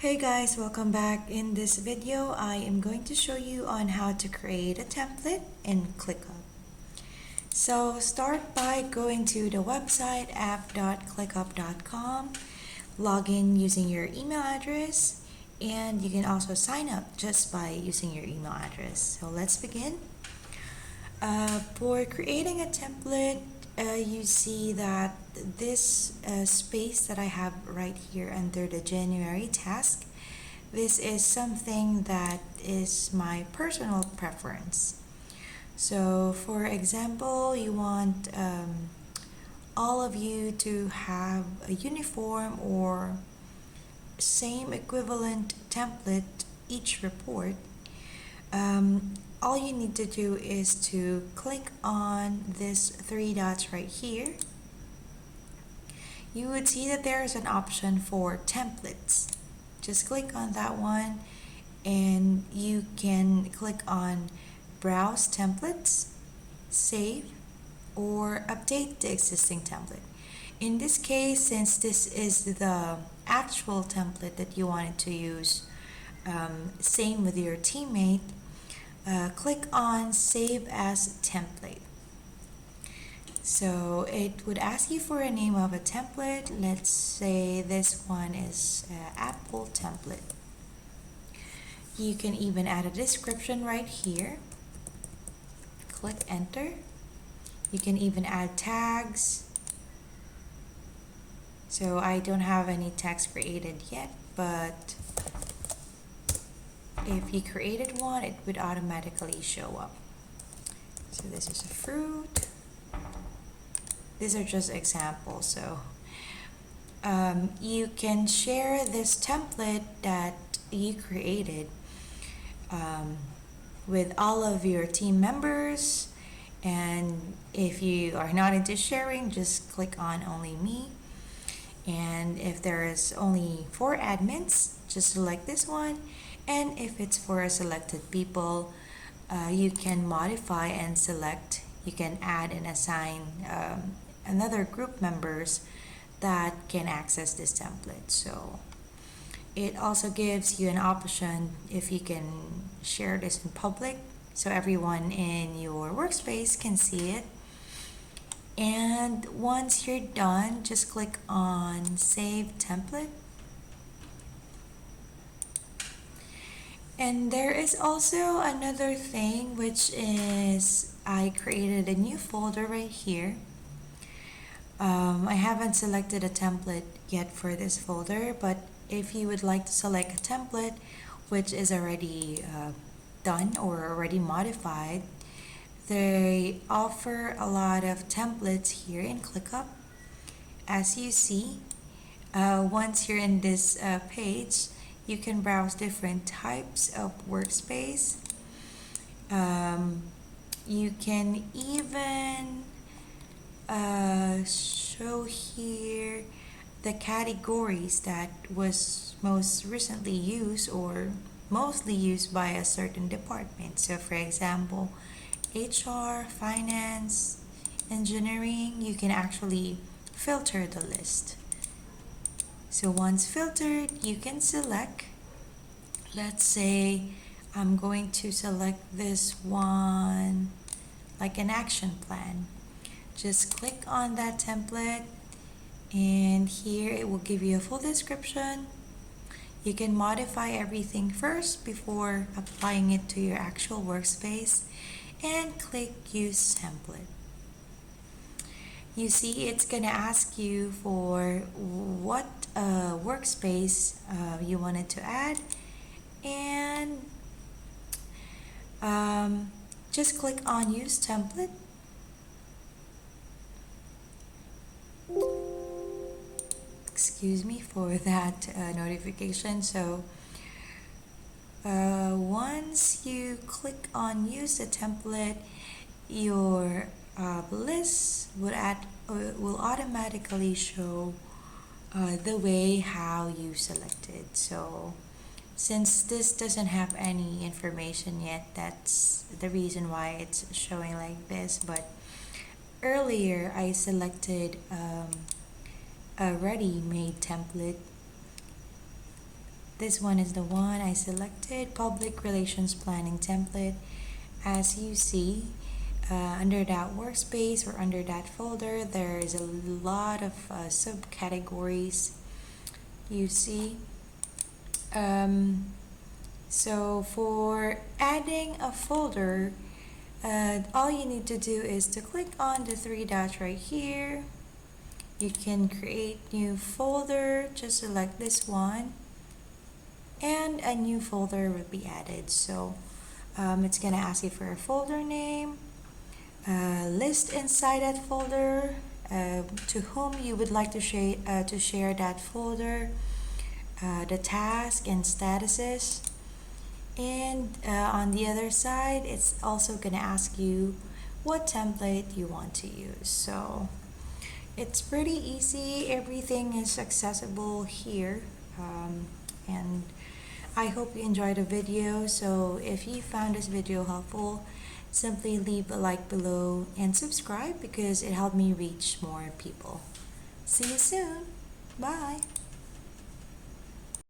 Hey guys, welcome back. In this video, I am going to show you on how to create a template in ClickUp. So start by going to the website app.clickup.com, log in using your email address, and you can also sign up just by using your email address. So let's begin. For creating a template, you see that this space that I have right here under the January task, this is something that is my personal preference. So for example, you want all of you to have a uniform or same equivalent template each report. All you need to do is to click on this three dots right here. You would see that there is an option for templates. Just click on that one and you can click on browse templates, save, or update the existing template. In this case, since this is the actual template that you wanted to use, same with your teammate, click on Save as Template. So it would ask you for a name of a template. Let's say this one is Apple template. You can even add a description right here. Click Enter. You can even add tags. So I don't have any tags created yet, but if you created one, it would automatically show up. So this is a fruit. These are just examples. So you can share this template that you created with all of your team members. And if you are not into sharing, just click on Only Me. And if there is only 4 admins, just select this one. And if it's for selected people, you can modify and select. You can add and assign another group members that can access this template. So it also gives you an option if you can share this in public so everyone in your workspace can see it. And once you're done, just click on Save Template. And there is also another thing, which is I created a new folder right here. I haven't selected a template yet for this folder, but if you would like to select a template which is already done or already modified, they offer a lot of templates here in ClickUp. As you see, once you're in this page, you can browse different types of workspace. You can even show here the categories that was most recently used or mostly used by a certain department. So for example, HR, finance, engineering, you can actually filter the list. So once filtered, you can select, let's say I'm going to select this one like an action plan. Just click on that template and here it will give you a full description. You can modify everything first before applying it to your actual workspace and click Use Template. You see it's gonna ask you for what workspace you wanted to add, and just click on Use Template. Excuse me for that notification. So once you click on Use the Template, your list will automatically show the way how you selected. So since this doesn't have any information yet, that's the reason why it's showing like this. But earlier I selected a ready-made template This one is the one I selected, Public Relations Planning Template. As you see, under that workspace or under that folder, there is a lot of subcategories you see. So for adding a folder, all you need to do is to click on the three dots right here. You can create new folder, just select this one, and a new folder will be added. So it's gonna ask you for a folder name, list inside that folder, to whom you would like to share that folder, the task and statuses. And on the other side, it's also going to ask you what template you want to use. So it's pretty easy. Everything is accessible here. And I hope you enjoyed the video. So if you found this video helpful, simply leave a like below and subscribe because it helped me reach more people. See you soon. Bye.